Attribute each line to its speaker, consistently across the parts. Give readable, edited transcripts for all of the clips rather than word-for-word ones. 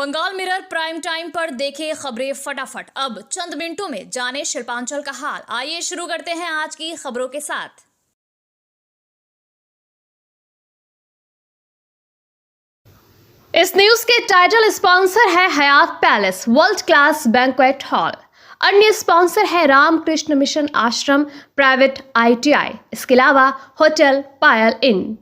Speaker 1: Bengal mirror prime time पर देखे खबरें फटाफट। अब चंद मिनटों में जाने शिल्पांचल का हाल। आइए शुरू करते हैं आज की खबरों के साथ। इस न्यूज के टाइटल स्पॉन्सर है Hayat palace world class banquet hall. अन्य स्पॉन्सर है Ramakrishna Mission Ashram private ITI। इसके अलावा होटल पायल इन।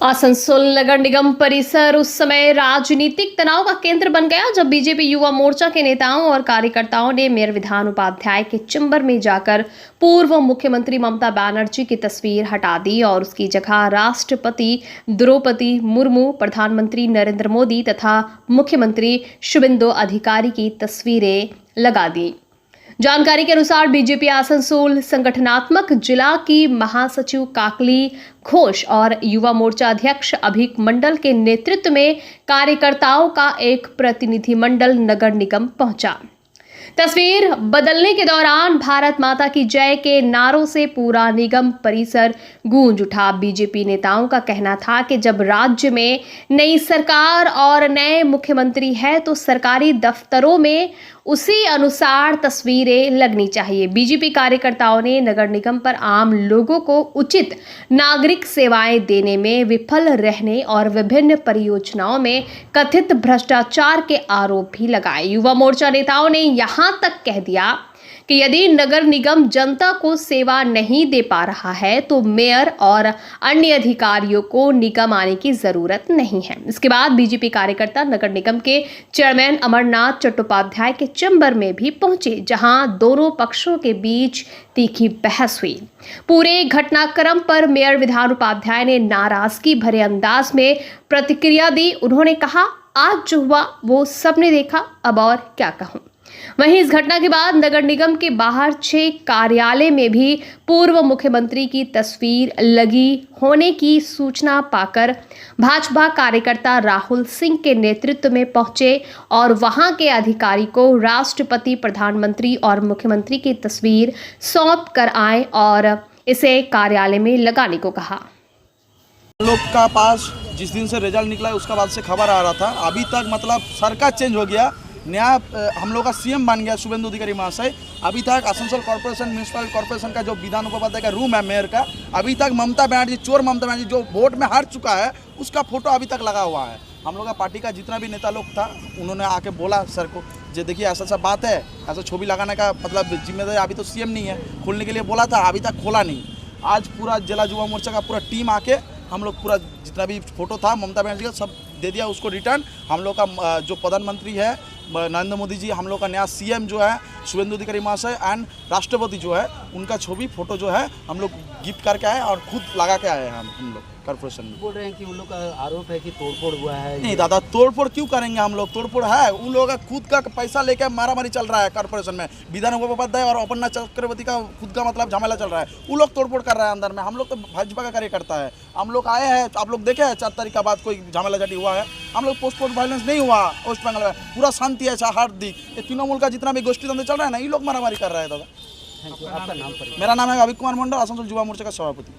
Speaker 1: आसनसोल नगर निगम परिसर उस समय राजनीतिक तनाव का केंद्र बन गया जब बीजेपी युवा मोर्चा के नेताओं और कार्यकर्ताओं ने मेयर विधान उपाध्याय के चैम्बर में जाकर पूर्व मुख्यमंत्री ममता बनर्जी की तस्वीर हटा दी और उसकी जगह राष्ट्रपति द्रौपदी मुर्मू, प्रधानमंत्री नरेंद्र मोदी तथा मुख्यमंत्री शुभेंदु अधिकारी की तस्वीरें लगा दी। जानकारी के अनुसार बीजेपी आसनसोल संगठनात्मक जिला की महासचिव काकली घोष और युवा मोर्चा अध्यक्ष अभिक मंडल के नेतृत्व में कार्यकर्ताओं का एक प्रतिनिधिमंडल नगर निगम पहुंचा। तस्वीर बदलने के दौरान भारत माता की जय के नारों से पूरा निगम परिसर गूंज उठा। बीजेपी नेताओं का कहना था कि जब राज्य में नई सरकार और नए मुख्यमंत्री है तो सरकारी दफ्तरों में उसी अनुसार तस्वीरें लगनी चाहिए। बीजेपी कार्यकर्ताओं ने नगर निगम पर आम लोगों को उचित नागरिक सेवाएं देने में विफल रहने और विभिन्न परियोजनाओं में कथित भ्रष्टाचार के आरोप भी लगाए। युवा मोर्चा नेताओं ने यहां तक कह दिया कि यदि नगर निगम जनता को सेवा नहीं दे पा रहा है तो मेयर और अन्य अधिकारियों को निगम आने की जरूरत नहीं है। इसके बाद बीजेपी कार्यकर्ता नगर निगम के चेयरमैन अमरनाथ चट्टोपाध्याय के चैम्बर में भी पहुंचे, जहां दोनों पक्षों के बीच तीखी बहस हुई। पूरे घटनाक्रम पर मेयर विधान उपाध्याय ने नाराजगी भरे अंदाज में प्रतिक्रिया दी। उन्होंने कहा, आज जो हुआ वो सबने देखा, अब और क्या कहूं। वहीं इस घटना के बाद नगर निगम के बाहर 6 कार्यालय में भी पूर्व मुख्यमंत्री की तस्वीर लगी होने की सूचना पाकर भाजपा कार्यकर्ता राहुल सिंह के नेतृत्व में पहुंचे और वहां के अधिकारी को राष्ट्रपति, प्रधानमंत्री और मुख्यमंत्री की तस्वीर सौंप कर आए और इसे कार्यालय में लगाने को कहा।
Speaker 2: लोग का पास जिस दिन से रिजल्ट निकला है उसका बाद से खबर आ रहा था, अभी तक मतलब सरकार चेंज हो गया, नया हम लोग का CM बन गया शुभेंदु अधिकारी महाशय। अभी तक आसनसोल कॉर्पोरेशन, म्यूनसिपल कॉर्पोरेशन का जो विधान उपाध्याय का रूम है मेयर का, अभी तक ममता बनर्जी, चोर ममता बनर्जी जो वोट में हार चुका है उसका फोटो अभी तक लगा हुआ है। हम लोग का पार्टी का जितना भी नेता लोग था उन्होंने आके बोला सर को, जो देखिए ऐसा सा बात है, ऐसा छवि लगाने का मतलब जिम्मेदारी अभी तो CM नहीं है, खोलने के लिए बोला था, अभी तक खोला नहीं। आज पूरा जिला युवा मोर्चा का पूरा टीम आके हम लोग पूरा जितना भी फोटो था ममता बनर्जी का सब दे दिया उसको रिटर्न। हम लोग का जो प्रधानमंत्री है नरेंद्र मोदी जी, हम लोग का नया CM जो है शुभेंदु अधिकारी महाशय एंड राष्ट्रपति जो है उनका छवि फोटो जो है हम लोग गिफ्ट करके आए और खुद लगा के आए हैं हम लोग कॉर्पोरेशन में।
Speaker 3: बोल रहे हैं कि उन लोग का आरोप है कि तोड़फोड़ हुआ है।
Speaker 2: नहीं दादा, तोड़फोड़ क्यों करेंगे हम लोग, तोड़फोड़ है उन लोगों का खुद का पैसा लेकर मारामारी चल रहा है कॉर्पोरेशन में। विधान उपाध्याय और अपन्ना चक्रवर्ती का खुद का मतलब झमेला चल रहा है, वो लोग तोड़फोड़ कर रहे हैं अंदर में। हम लोग तो भाजपा का कार्यकर्ता है, हम लोग आए हैं, आप लोग देखे हैं 4 तारीख के बाद कोई झमेला झटी हुआ है, हम लोग पोस्ट वायलेंस नहीं हुआ वेस्ट बंगाल में, पूरा शांति है हर दिख। ये तृणमूल का जितना भी गोष्ठी धंधे चल रहा है ना, ये लोग मारामारी कर रहे हैं दादा।
Speaker 3: आपका नाम?
Speaker 2: मेरा नाम है अभिक कुमार मंडल, आसनसोल युवा मोर्चा का सभापति।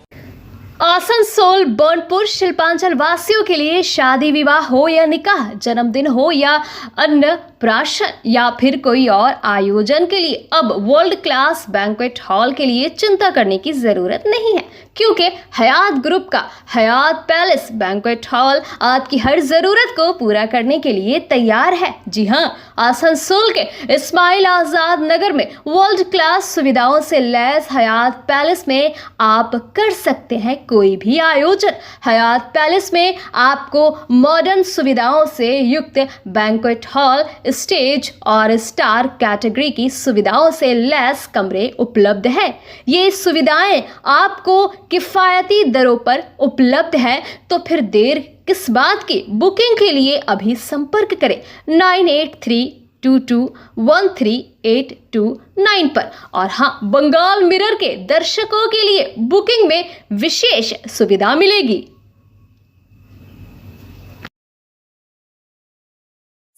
Speaker 1: आसनसोल बर्नपुर शिल्पांचल वासियों के लिए शादी विवाह हो या निकाह, जन्मदिन हो या अन्नप्राशन या फिर कोई और आयोजन के लिए अब वर्ल्ड क्लास बैंक्वेट हॉल के लिए चिंता करने की जरूरत नहीं है, क्योंकि हयात ग्रुप का हयात पैलेस बैंक्वेट हॉल आपकी हर जरूरत को पूरा करने के लिए तैयार है। जी हां, आसनसोल के इस्माइल आजाद नगर में वर्ल्ड क्लास सुविधाओं से लैस हयात पैलेस में आप कर सकते हैं कोई भी आयोजन। हयात पैलेस में आपको मॉडर्न सुविधाओं से युक्त बैंक्वेट हॉल, स्टेज और स्टार कैटेगरी की सुविधाओं से लैस कमरे उपलब्ध हैं। ये सुविधाएं आपको किफायती दरों पर उपलब्ध है, तो फिर देर किस बात की। बुकिंग के लिए अभी संपर्क करें 9832213829 पर। और हाँ, बंगाल मिरर के दर्शकों के लिए बुकिंग में विशेष सुविधा मिलेगी।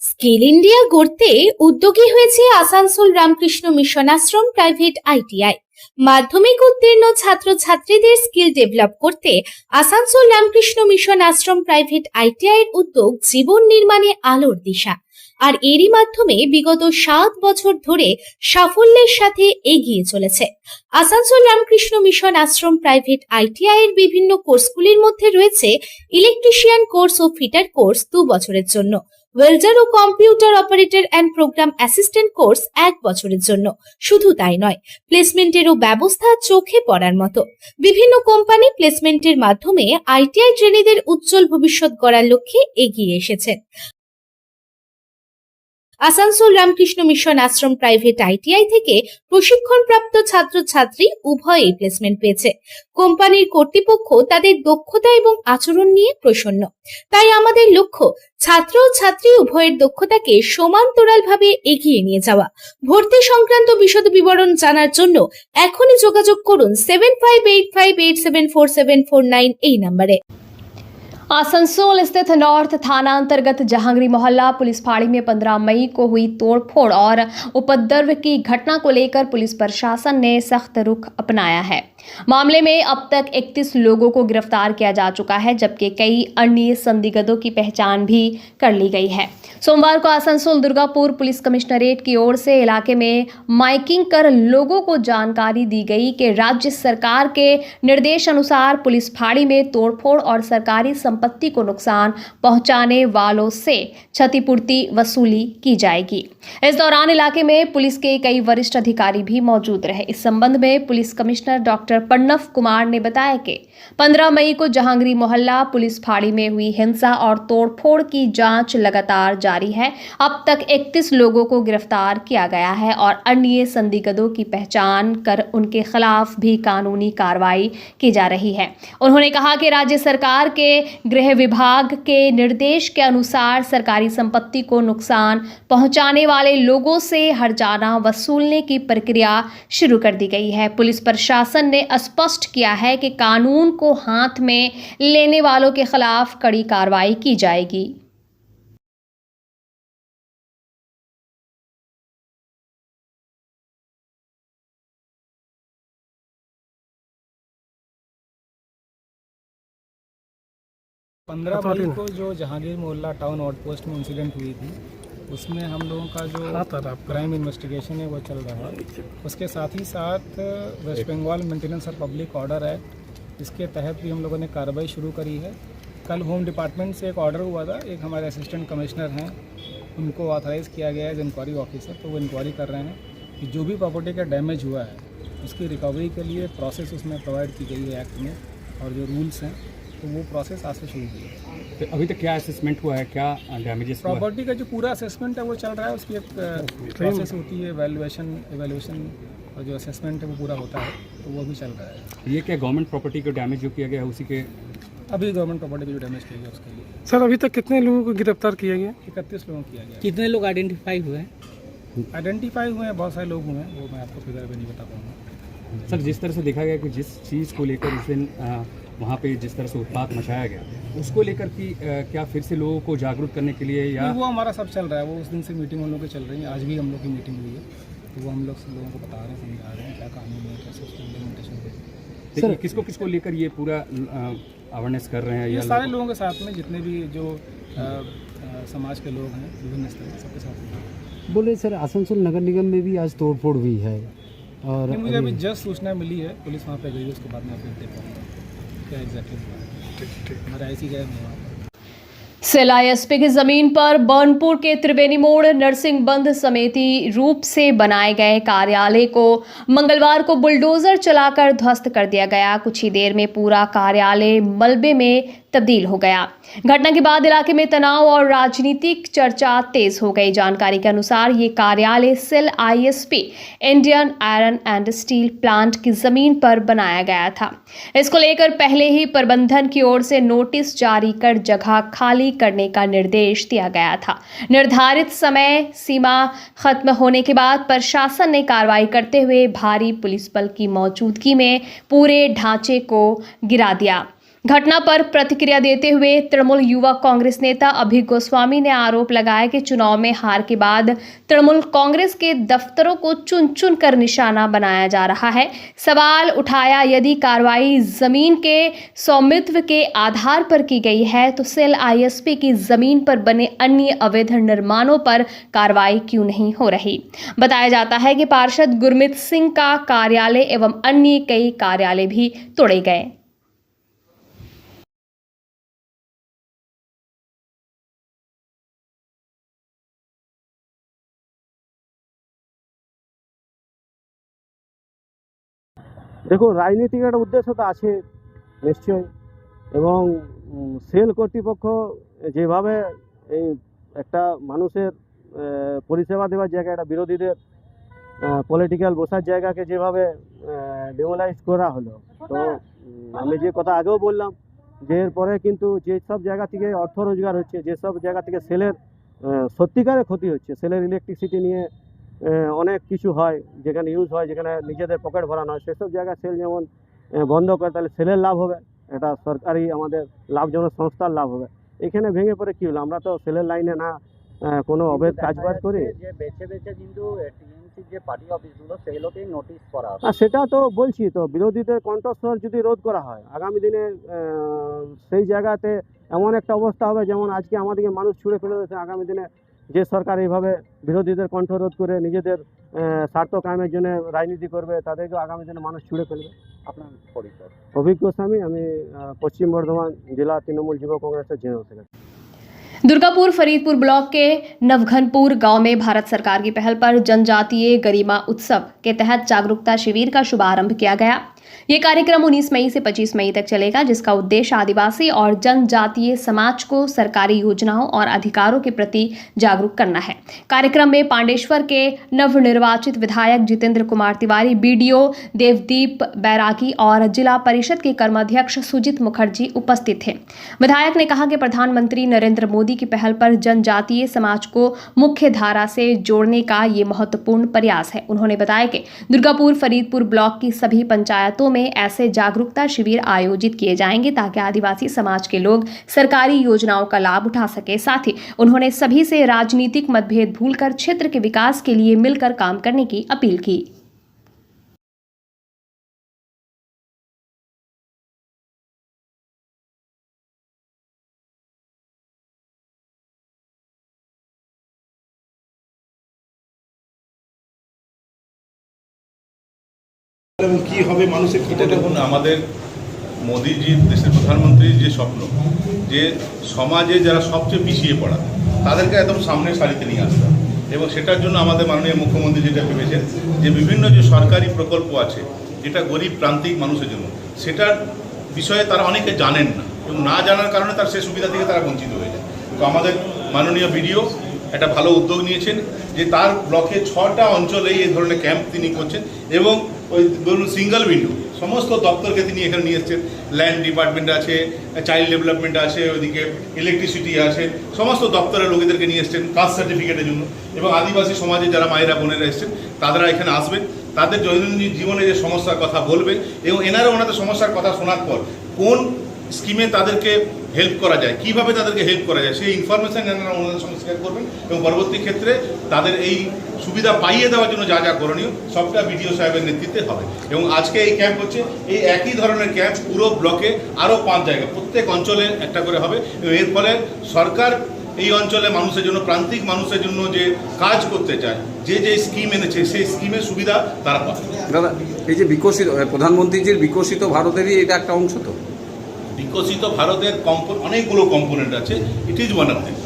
Speaker 4: স্কিল ইন্ডিয়া গড়তে উদ্যোগী হয়েছে Asansol Ramakrishna Mission Ashram private ITI। মাধ্যমিক উত্তীর্ণ ছাত্রছাত্রীদের স্কিল ডেভেলপ করতে Asansol Ramakrishna Mission Ashram private ITI এর উদ্যোগ জীবন নির্মাণে আলোর দিশা। আর এরই মাধ্যমে বিগত 7 বছর ধরে সাফল্যের সাথে এগিয়ে চলেছে। Asansol Ramakrishna Mission Ashram private ITI এর বিভিন্ন কোর্সগুলির মধ্যে রয়েছে ইলেকট্রিশিয়ান কোর্স ও ফিটার কোর্স 2 বছরের জন্য, ওয়েল্ডার ও computer operator and program assistant course 1 বছরের জন্য। শুধু তাই নয়, প্লেসমেন্টেরও ব্যবস্থা চোখে পড়ার মতো। বিভিন্ন কোম্পানি প্লেসমেন্টের মাধ্যমে আইটিআই ট্রেনিদের উজ্জ্বল ভবিষ্যৎ গড়ার লক্ষ্যে এগিয়ে এসেছেন। Asansol Ramakrishna Mission Ashram private ITI থেকে প্রশিক্ষণপ্রাপ্ত ছাত্রছাত্রী উভয়েই প্লেসমেন্ট পেয়েছে। কোম্পানির কর্তৃপক্ষ তাদের দক্ষতা এবং আচরণ নিয়ে প্রসন্ন। তাই আমাদের লক্ষ্য ছাত্র ও ছাত্রী উভয়ের দক্ষতাকে সমান্তরালভাবে এগিয়ে নিয়ে যাওয়া। ভর্তি সংক্রান্ত বিশদ বিবরণ জানার জন্য এখনই যোগাযোগ করুন 7585874749 এই নম্বরে।
Speaker 1: आसनसोल स्थित नॉर्थ थाना अंतर्गत जहांगीर मोहल्ला पुलिस फाड़ी में 15 मई को हुई तोड़फोड़ और उपद्रव की घटना को लेकर पुलिस प्रशासन ने सख्त रुख अपनाया है। मामले में अब तक 31 लोगों को गिरफ्तार किया जा चुका है, जबकि कई अन्य संदिग्धों की पहचान भी कर ली गई है। सोमवार को आसनसोल दुर्गापुर पुलिस कमिश्नरेट की ओर से इलाके में माइकिंग कर लोगों को जानकारी दी गई कि राज्य सरकार के निर्देश अनुसार पुलिस फाड़ी में तोड़फोड़ और सरकारी संपत्ति को नुकसान पहुंचाने वालों से क्षतिपूर्ति वसूली की जाएगी। इस दौरान इलाके में पुलिस के कई वरिष्ठ अधिकारी भी मौजूद रहे। इस संबंध में police commissioner doctor Pranav Kumar ने बताया कि 15 मई को जहांगीर मोहल्ला पुलिस फाड़ी में हुई हिंसा और तोड़फोड़ की जांच लगातार जारी है। अब तक 31 लोगों को गिरफ्तार किया गया है और अन्य संदिग्धों की पहचान कर उनके खिलाफ भी कानूनी कार्रवाई की जा रही है। उन्होंने कहा कि राज्य सरकार के गृह विभाग के निर्देश के अनुसार सरकारी संपत्ति को नुकसान पहुंचाने वाले लोगों से हर्जाना वसूलने की प्रक्रिया शुरू कर दी गई है। पुलिस प्रशासन ने स्पष्ट किया है कि कानून को हाथ में लेने वालों के खिलाफ कड़ी कार्रवाई की जाएगी।
Speaker 5: पंद्रह मई को जो जहांगीर मोहल्ला टाउन आउटपोस्ट में इंसिडेंट हुई थी, उसमें हम लोगों का जो क्राइम इन्वेस्टिगेशन है वो चल रहा है। उसके साथ ही साथ वेस्ट बंगाल मेंटेनेंस और पब्लिक ऑर्डर एक्ट, इसके तहत भी हम लोगों ने कार्रवाई शुरू करी है। कल होम डिपार्टमेंट से एक ऑर्डर हुआ था, एक हमारे असिस्टेंट कमिश्नर हैं, उनको ऑथराइज़ किया गया है एज इंक्वायरी ऑफिसर, तो वो इंक्वायरी कर रहे हैं कि जो भी प्रॉपर्टी का डैमेज हुआ है उसकी रिकवरी के लिए प्रोसेस उसमें प्रोवाइड की गई है एक्ट में, और जो रूल्स हैं तो वो प्रोसेस आज से शुरू हुई है।
Speaker 6: तो अभी तक क्या असेसमेंट हुआ है, क्या डैमेजेस
Speaker 5: प्रॉपर्टी का जो पूरा असेसमेंट है वो चल रहा है, उसकी एक प्रोसेस होती है, एवेल्युएशन और जो असेसमेंट है वो पूरा होता है, तो वो भी चल रहा है।
Speaker 6: ये क्या गवर्नमेंट प्रॉपर्टी को डैमेज जो किया गया है उसी के
Speaker 5: अभी गवर्नमेंट प्रॉपर्टी को जो डैमेज किया गया उसके लिए
Speaker 7: सर अभी तक कितने लोगों को गिरफ्तार किया गया?
Speaker 5: 31 लोगों को किया गया।
Speaker 3: कितने लोग आइडेंटिफाई हुए हैं?
Speaker 5: आइडेंटिफाई हुए हैं, बहुत सारे लोग हुए हैं, वो मैं आपको फिगर भी नहीं बता पाऊँगा।
Speaker 6: सर जिस तरह से देखा गया कि जिस चीज़ को लेकर उस दिन वहाँ पे जिस तरह से उत्पात मचाया गया, उसको लेकर कि क्या फिर से लोगों को जागरूक करने के लिए या
Speaker 5: वो हमारा सब चल रहा है, वो उस दिन से मीटिंग हम लोग की चल रही है, आज भी हम लोग की मीटिंग हुई है, तो वो हम लोग लोगों को बता रहे हैं, समझा रहे हैं क्या कानून है, कैसे उसकी इम्प्लीमेंटेशन है।
Speaker 6: सर किसको किसको लेकर ये पूरा अवेयरनेस कर रहे हैं?
Speaker 5: ये
Speaker 6: या
Speaker 5: सारे लोगों के साथ में जितने भी जो समाज के लोग हैं विभिन्न स्तर के, सबके साथ में।
Speaker 8: बोले सर आसनसोल नगर निगम में भी आज तोड़फोड़ हुई है और
Speaker 5: नहीं, मुझे अभी जस्ट सूचना मिली है, पुलिस वहाँ पे गई है, उसके बाद में अपडेट दे पाऊँगा क्या एग्जैक्टली हुआ है। हमारा ऐसी गए नहीं हुआ।
Speaker 1: एसपी की जमीन पर बर्नपुर के त्रिवेणी मोड़ नरसिंह बंद समिति रूप से बनाए गए कार्यालय को मंगलवार को बुलडोजर चलाकर ध्वस्त कर दिया गया। कुछ ही देर में पूरा कार्यालय मलबे में तब्दील हो गया। घटना के बाद इलाके में तनाव और राजनीतिक चर्चा तेज हो गई। जानकारी के अनुसार ये कार्यालय SAIL ISP Indian Iron and Steel Plant की जमीन पर बनाया गया था। इसको लेकर पहले ही प्रबंधन की ओर से नोटिस जारी कर जगह खाली करने का निर्देश दिया गया था। निर्धारित समय सीमा खत्म होने के बाद प्रशासन ने कार्रवाई करते हुए भारी पुलिस बल की मौजूदगी में पूरे ढांचे को गिरा दिया। घटना पर प्रतिक्रिया देते हुए तृणमूल युवा कांग्रेस नेता अभी गोस्वामी ने आरोप लगाया कि चुनाव में हार के बाद तृणमूल कांग्रेस के दफ्तरों को चुन चुन कर निशाना बनाया जा रहा है। सवाल उठाया, यदि कार्रवाई जमीन के स्वामित्व के आधार पर की गई है तो सेल आईएसपी की जमीन पर बने अन्य अवैध निर्माणों पर कार्रवाई क्यों नहीं हो रही। बताया जाता है कि पार्षद गुरमीत सिंह का कार्यालय एवं अन्य कई कार्यालय भी तोड़े गए।
Speaker 9: দেখো, রাজনীতির একটা উদ্দেশ্য তো আছে নিশ্চয়ই, এবং সেল কর্তৃপক্ষ যেভাবে এই একটা মানুষের পরিষেবা দেওয়ার জায়গা, একটা বিরোধীদের পলিটিক্যাল বসার জায়গাকে যেভাবে ডেমোলাইজ করা হলো, তো আমি যে কথা আগেও বললাম যে এরপরে কিন্তু যেসব জায়গা থেকে অর্থ রোজগার হচ্ছে, যেসব জায়গা থেকে সেলের সত্যিকারের ক্ষতি হচ্ছে, সেলের ইলেকট্রিসিটি নিয়ে অনেক কিছু হয়, যেখানে ইউজ হয়, যেখানে নিজেদের পকেট ভরানো হয়, সেসব জায়গায় সেল যেমন বন্ধ করে, তাহলে সেলের লাভ হবে, এটা সরকারি আমাদের লাভজনক সংস্থার লাভ হবে। এখানে ভেঙে পড়ে কী হলো? আমরা তো সেলের লাইনে না কোনো অবৈধ কাজবাজ করি।
Speaker 3: যে বেছে বেছে কিন্তু টিএমসি যে পার্টি অফিসগুলো সেগুলোকেই নোটিশ করা হবে।
Speaker 9: আর সেটা তো বলছি, তো বিরোধীদের কণ্ঠস্বর যদি রোধ করা হয়, আগামী দিনে সেই জায়গাতে এমন একটা অবস্থা হবে যেমন আজকে আমাদেরকে মানুষ ছুঁড়ে ফেলে দিয়েছে, আগামী দিনে যে সরকার এইভাবে বিরোধীদের কণ্ঠরোধ করে নিজেদের স্বার্থ কায়েমের জন্য রাজনীতি করবে, তাদেরকে আগামী দিনে মানুষ ছুঁড়ে ফেলবে।
Speaker 3: আপনার পরিচয়?
Speaker 9: অভিজ্ঞ গোস্বামী, আমি পশ্চিম বর্ধমান জেলা তৃণমূল যুব কংগ্রেসের general secretary.
Speaker 1: Durgapur Faridpur block के नवघनपुर गांव में भारत सरकार की पहल पर जनजातीय गरिमा उत्सव के तहत जागरूकता शिविर का शुभारंभ किया गया। ये कार्यक्रम 19 मई से 25 मई तक चलेगा, जिसका उद्देश्य आदिवासी और जनजातीय समाज को सरकारी योजनाओं और अधिकारों के प्रति जागरूक करना है। कार्यक्रम में पांडेश्वर के नवनिर्वाचित विधायक जितेंद्र कुमार तिवारी, बीडीओ देवदीप बैरागी और जिला परिषद के कर्माध्यक्ष सुजित मुखर्जी उपस्थित थे। विधायक ने कहा कि प्रधानमंत्री नरेंद्र मोदी की पहल पर जनजातीय समाज को मुख्य धारा से जोड़ने का ये महत्वपूर्ण प्रयास है। उन्होंने बताया कि दुर्गापुर फरीदपुर ब्लॉक की सभी पंचायतों में ऐसे जागरूकता शिविर आयोजित किए जाएंगे ताकि आदिवासी समाज के लोग सरकारी योजनाओं का लाभ उठा सके। साथ ही उन्होंने सभी से राजनीतिक मतभेद भूलकर क्षेत्र के विकास के लिए मिलकर काम करने की अपील की।
Speaker 10: কি হবে মানুষের কি
Speaker 11: দেখুন, আমাদের মোদিজির দেশের প্রধানমন্ত্রীর যে স্বপ্ন, যে সমাজে যারা সবচেয়ে পিছিয়ে পড়া তাদেরকে একদম সামনের সারিতে নিয়ে আসতে, এবং সেটার জন্য আমাদের মাননীয় মুখ্যমন্ত্রী যেটা ভেবেছেন যে বিভিন্ন যে সরকারি প্রকল্প আছে যেটা গরিব প্রান্তিক মানুষের জন্য, সেটার বিষয়ে তারা অনেকে জানেন না, এবং না জানার কারণে তার সেই সুবিধা থেকে তারা বঞ্চিত হয়ে যায়। তো আমাদের মাননীয় বিডিও একটা ভালো উদ্যোগ নিয়েছেন যে তার ব্লকে 6টা অঞ্চলে এই ধরনের ক্যাম্প তিনি করছেন, এবং ওই ধরুন সিঙ্গেল উইন্ডো সমস্ত দপ্তরকে তিনি এখানে নিয়ে এসছেন। ল্যান্ড ডিপার্টমেন্ট আছে, চাইল্ড ডেভেলপমেন্ট আছে, ওইদিকে ইলেকট্রিসিটি আছে, সমস্ত দপ্তরের লোকেদেরকে নিয়ে এসছেন কাস্ট সার্টিফিকেটের জন্য। এবং আদিবাসী সমাজে যারা মায়েরা বোনেরা এসছেন তারা এখানে আসবেন, তাদের দৈনন্দিন জীবনে যে সমস্যার কথা বলবে, এবং এনারা ওনাদের সমস্যার কথা শোনার পর কোন স্কিমে তাদেরকে হেল্প করা যায়, কিভাবে তাদেরকে হেল্প করা যায়, সেই ইনফরমেশান এনারা ওনাদের সঙ্গে শেয়ার করবেন, এবং পরবর্তী ক্ষেত্রে তাদের এই সুবিধা পাইয়ে দেওয়ার জন্য যা যা করণীয় সবটা বিডিও সাহেবের নেতৃত্বে হবে। এবং আজকে এই ক্যাম্প হচ্ছে, এই একই ধরনের ক্যাম্প পুরো ব্লকে আরও 5 জায়গা, প্রত্যেক অঞ্চলে একটা করে হবে, এবং এর ফলে সরকার এই অঞ্চলে মানুষের জন্য, প্রান্তিক মানুষের জন্য যে কাজ করতে চায়, যে যে স্কিম এনেছে সেই স্কিমের সুবিধা তারা পাবে।
Speaker 12: দাদা, এই যে বিকশিত প্রধানমন্ত্রীজির বিকশিত ভারতেরই এটা একটা অংশ, তো
Speaker 11: বিকশিত ভারতের অনেকগুলো কম্পোনেন্ট আছে, it is one of them.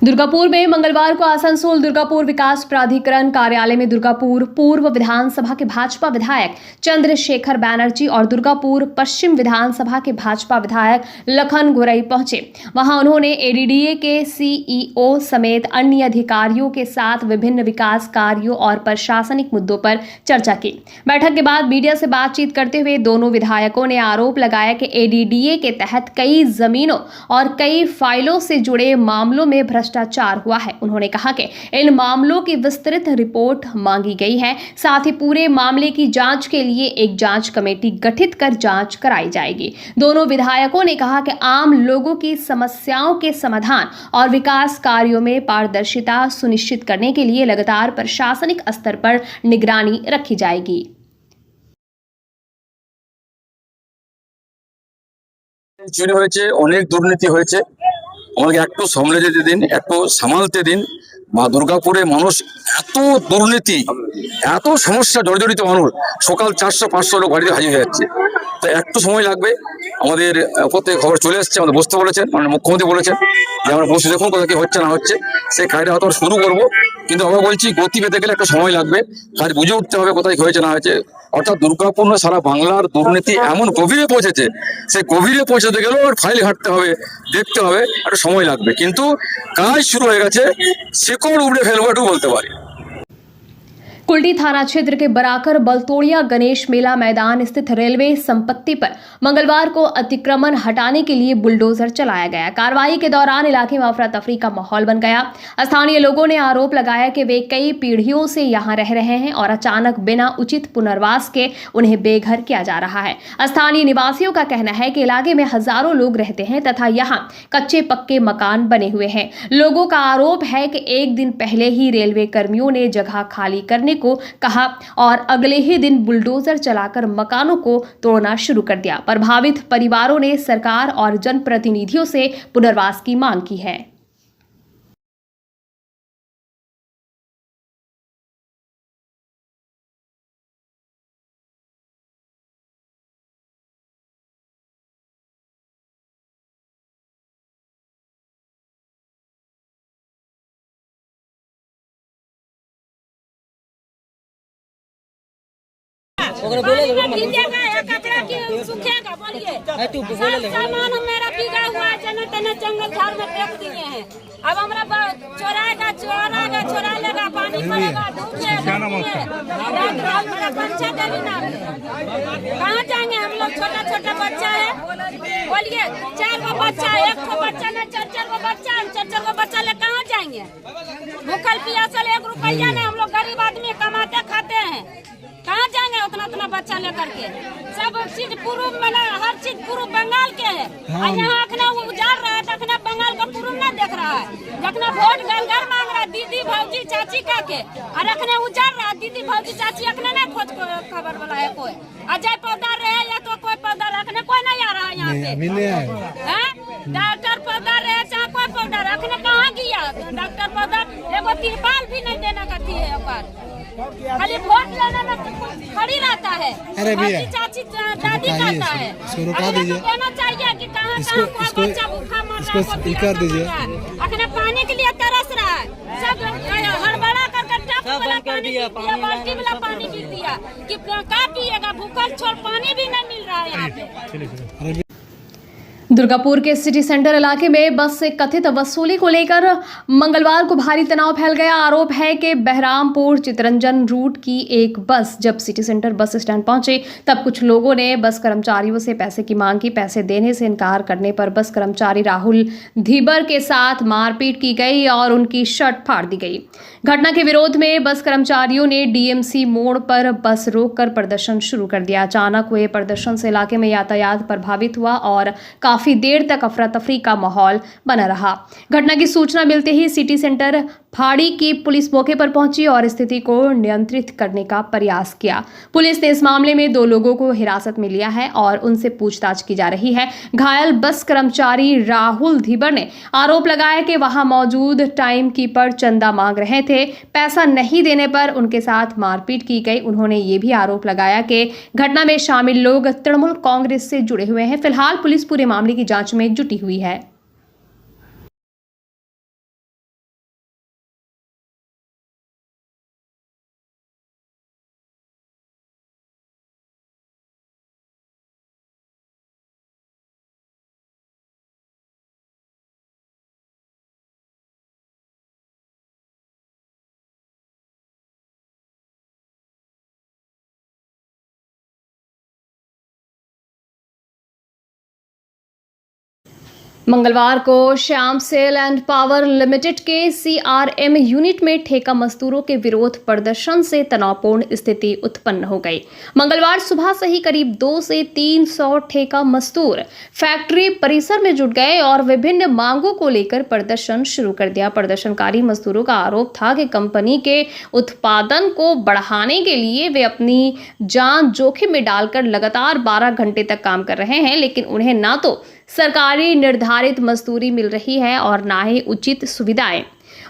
Speaker 1: Durgapur में मंगलवार को आसनसोल दुर्गापुर विकास प्राधिकरण कार्यालय में दुर्गापुर पूर्व विधानसभा के भाजपा विधायक चंद्रशेखर बैनर्जी और दुर्गापुर पश्चिम विधानसभा के भाजपा विधायक लखन गोरई पहुंचे। वहां उन्होंने एडीडीए के सीईओ समेत अन्य अधिकारियों के साथ विभिन्न विकास कार्यों और प्रशासनिक मुद्दों पर चर्चा की। बैठक के बाद मीडिया से बातचीत करते हुए दोनों विधायकों ने आरोप लगाया कि एडीडीए के तहत कई जमीनों और कई फाइलों से जुड़े मामलों में भ्रष्टाचार भ्रष्टाचार हुआ है। उन्होंने कहा कि इन मामलों की विस्तृत रिपोर्ट मांगी गई है। साथ ही पूरे मामले की जांच के लिए एक जांच कमेटी गठित कर जांच कराई जाएगी। दोनों विधायकों ने कहा कि आम लोगों की समस्याओं के समाधान और विकास कार्यों में पारदर्शिता सुनिश्चित करने के लिए लगातार प्रशासनिक स्तर पर निगरानी रखी जाएगी।
Speaker 12: চুরি হয়েছে, অনেক দুর্নীতি হয়েছে, আমাকে একটু সামলে যেতে দিন, একটু সামালতে দিন। মা দুর্গাপুরে মানুষ এত দুর্নীতি, এত সমস্যা জর্জরিত মানুষ, সকাল 400-500 লোক বাড়িতে হাজির হয়ে যাচ্ছে। তো একটু সময় লাগবে। আমাদের উপর থেকে খবর চলে এসছে, আমাদের বসতে বলেছেন, মানে মুখ্যমন্ত্রী বলেছেন যে আমরা বসে দেখুন কোথাও কি হচ্ছে না হচ্ছে, সেই কাজটা হয়তো শুরু করবো। কিন্তু আমরা বলছি গতি পেতে গেলে একটা সময় লাগবে, কাজ বুঝে উঠতে হবে কোথায় হয়েছে না হয়েছে। অর্থাৎ দুর্গাপুর না সারা বাংলার দুর্নীতি এমন গভীরে পৌঁছেছে, সেই গভীরে পৌঁছাতে গেলেও ফাইল ঘাঁটতে হবে, দেখতে হবে, একটা সময় লাগবে। কিন্তু কাজ শুরু হয়ে গেছে, শিকড় উপড়ে ফেলবো একটু বলতে পারি।
Speaker 1: कुल्टी थाना क्षेत्र के बराकर बलतोड़िया गणेश मेला मैदान स्थित रेलवे संपत्ति पर मंगलवार को अतिक्रमण हटाने के लिए बुलडोजर चलाया गया। कार्रवाई के दौरान इलाके में अफरा तफरी का माहौल बन गया। स्थानीय लोगों ने आरोप लगाया कि वे कई पीढ़ियों से यहां रह रहे हैं और अचानक बिना उचित पुनर्वास के उन्हें बेघर किया जा रहा है। स्थानीय निवासियों का कहना है कि इलाके में हजारों लोग रहते हैं तथा यहाँ कच्चे पक्के मकान बने हुए हैं। लोगों का आरोप है कि एक दिन पहले ही रेलवे कर्मियों ने जगह खाली करने को कहा और अगले ही दिन बुलडोजर चलाकर मकानों को तोड़ना शुरू कर दिया। प्रभावित परिवारों ने सरकार और जनप्रतिनिधियों से पुनर्वास की मांग की है।
Speaker 13: कपड़ा की सूखेगा बोलिए। सामान मेरा भीगा हुआ है, जने तने जंगल झाड़ में फेंक दिए हैं। अब हमारा चोरा लेगा, पानी पड़ेगा, धूप मेरा बच्चा देवी ना कहाँ जाएंगे हम लोग। छोटा छोटा बच्चा है, बोलिए 4 गो बच्चा, 1 गो बच्चा ना 4 गो बच्चा, 4 गो बच्चा ले कहाँ जाएंगे। भूखल पियासल 1 रुपया नहीं, हम लोग गरीब आदमी कमाते खाते हैं, कहाँ जाएंगे उतना बच्चा लेकर के। सब चीज पूर्व में, हर चीज पूर्व बंगाल के है। और यहाँ अखना वो उजाड़ रहा है, अखना बंगाल का पूर्व न देख रहा है। जखना वोट घर मांग रहा है दीदी भौजी चाची का के, और अखने उजाड़ रहा है दीदी भौजी चाची, अखने नहीं खोज खबर वाला है कोई। अजय पौधार रहे या तो कोई पौधार, अखने कोई नहीं आ रहा है यहाँ पे। डॉक्टर पौधार रहे चाहे कोई पौधार, अखने कहाँ गया डॉक्टर पौधार। एगो तिरपाल भी नहीं देना कथी है, खाली वोट लेने में खड़ी रहता है। चाची दादी कहता है देना चाहिए कि कहाँ बच्चा भूखा मर रहा है। अखने पानी के लिए तरस रहा है, सब हड़बड़ा करके टप वाला पानी दिया, बाल्टी वाला पानी भी दिया कि क्या पिएगा, भूखल छोड़ पानी भी नहीं मिल रहा है यहाँ पे।
Speaker 1: दुर्गापुर के सिटी सेंटर इलाके में बस से कथित वसूली को लेकर मंगलवार को भारी तनाव फैल गया। आरोप है कि बहरामपुर चितरंजन रूट की एक बस जब सिटी सेंटर बस स्टैंड पहुंची तब कुछ लोगों ने बस कर्मचारियों से पैसे की मांग की। पैसे देने से इनकार करने पर बस कर्मचारी राहुल धीबर के साथ मारपीट की गई और उनकी शर्ट फाड़ दी गई। घटना के विरोध में बस कर्मचारियों ने डीएमसी मोड़ पर बस रोककर प्रदर्शन शुरू कर दिया। अचानक हुए प्रदर्शन से इलाके में यातायात प्रभावित हुआ और काफी देर तक अफरा तफरी का माहौल बना रहा। घटना की सूचना मिलते ही सिटी सेंटर फाड़ी की पुलिस मौके पर पहुंची और स्थिति को नियंत्रित करने का प्रयास किया। पुलिस ने इस मामले में 2 लोगों को हिरासत में लिया है और उनसे पूछताछ की जा रही है। घायल बस कर्मचारी राहुल धीबर ने आरोप लगाया कि वहां मौजूद टाइम कीपर चंदा मांग रहे थे। पैसा नहीं देने पर उनके साथ मारपीट की गई। उन्होंने ये भी आरोप लगाया कि घटना में शामिल लोग तृणमूल कांग्रेस से जुड़े हुए हैं। फिलहाल पुलिस पूरे मामले की जांच में जुटी हुई है। मंगलवार को Shyam SEL and Power Limited के CRM यूनिट में ठेका मजदूरों के विरोध प्रदर्शन से तनावपूर्ण स्थिति उत्पन्न हो गई। मंगलवार सुबह से ही करीब 200 से 300 ठेका मजदूर फैक्ट्री परिसर में जुट गए और विभिन्न मांगों को लेकर प्रदर्शन शुरू कर दिया। प्रदर्शनकारी मजदूरों का आरोप था कि कंपनी के उत्पादन को बढ़ाने के लिए वे अपनी जान जोखिम में डालकर लगातार 12 घंटे तक काम कर रहे हैं, लेकिन उन्हें ना तो सरकारी निर्धारित मजदूरी मिल रही है और ना ही उचित सुविधाएं।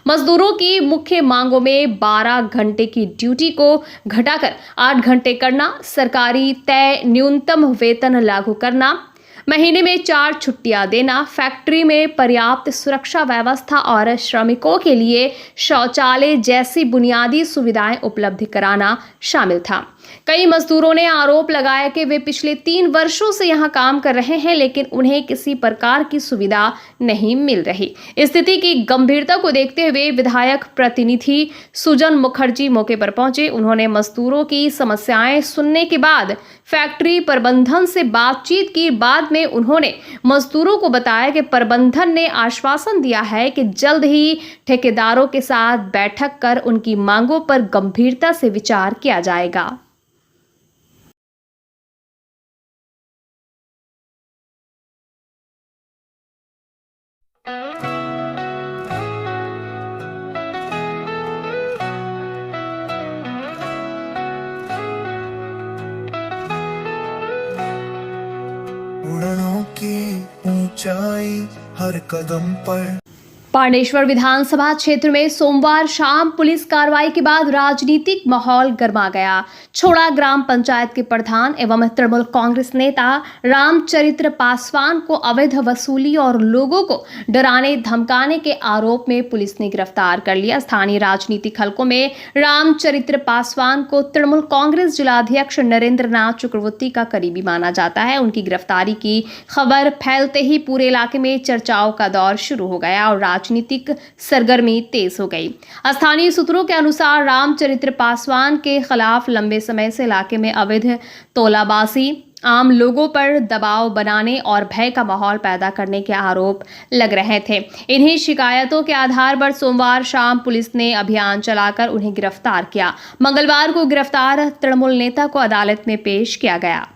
Speaker 1: मजदूरों की मुख्य मांगों में 12 घंटे की ड्यूटी को घटाकर 8 घंटे करना, सरकारी तय न्यूनतम वेतन लागू करना, महीने में 4 छुट्टियां देना, फैक्ट्री में पर्याप्त सुरक्षा व्यवस्था और श्रमिकों के लिए शौचालय जैसी बुनियादी सुविधाएं उपलब्ध कराना शामिल था। कई मजदूरों ने आरोप लगाया कि वे पिछले 3 वर्षों से यहां काम कर रहे हैं, लेकिन उन्हें किसी प्रकार की सुविधा नहीं मिल रही। स्थिति की गंभीरता को देखते हुए विधायक प्रतिनिधि सुजन मुखर्जी मौके पर पहुंचे। उन्होंने मजदूरों की समस्याएं सुनने के बाद फैक्ट्री प्रबंधन से बातचीत की। बाद में उन्होंने मजदूरों को बताया कि प्रबंधन ने आश्वासन दिया है कि जल्द ही ठेकेदारों के साथ बैठक कर उनकी मांगों पर गंभीरता से विचार किया जाएगा।
Speaker 14: उड़नों की ऊंचाई हर कदम पर।
Speaker 1: पांडेश्वर विधानसभा क्षेत्र में सोमवार शाम पुलिस कार्रवाई के बाद राजनीतिक माहौल गर्मा गया। छोड़ा ग्राम पंचायत के प्रधान एवं तृणमूल कांग्रेस नेता रामचरित्र पासवान को अवैध वसूली और लोगों को डराने धमकाने के आरोप में पुलिस ने गिरफ्तार कर लिया। स्थानीय राजनीतिक हलकों में रामचरित्र पासवान को तृणमूल कांग्रेस जिलाध्यक्ष नरेंद्र नाथ चक्रवर्ती का करीबी माना जाता है। उनकी गिरफ्तारी की खबर फैलते ही पूरे इलाके में चर्चाओं का दौर शुरू हो गया और राजनीतिक सरगर्मी तेज हो गई। स्थानीय सूत्रों के अनुसार रामचरित्र पासवान के खिलाफ लंबे समय से इलाके में अवैध तोलाबाजी, आम लोगों पर दबाव बनाने और भय का माहौल पैदा करने के आरोप लग रहे थे। इन्हीं शिकायतों के आधार पर सोमवार शाम पुलिस ने अभियान चलाकर उन्हें गिरफ्तार किया। मंगलवार को गिरफ्तार तृणमूल नेता को अदालत में पेश किया गया।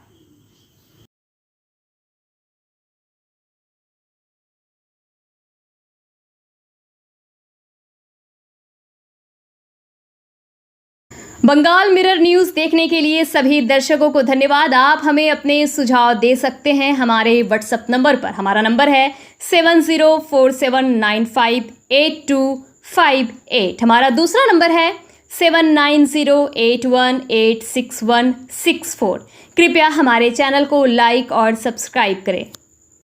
Speaker 1: बंगाल मिरर न्यूज़ देखने के लिए सभी दर्शकों को धन्यवाद। आप हमें अपने सुझाव दे सकते हैं हमारे व्हाट्सएप नंबर पर। हमारा नंबर है 7047958258। हमारा दूसरा नंबर है 7908186164। कृपया हमारे चैनल को लाइक और सब्सक्राइब करें।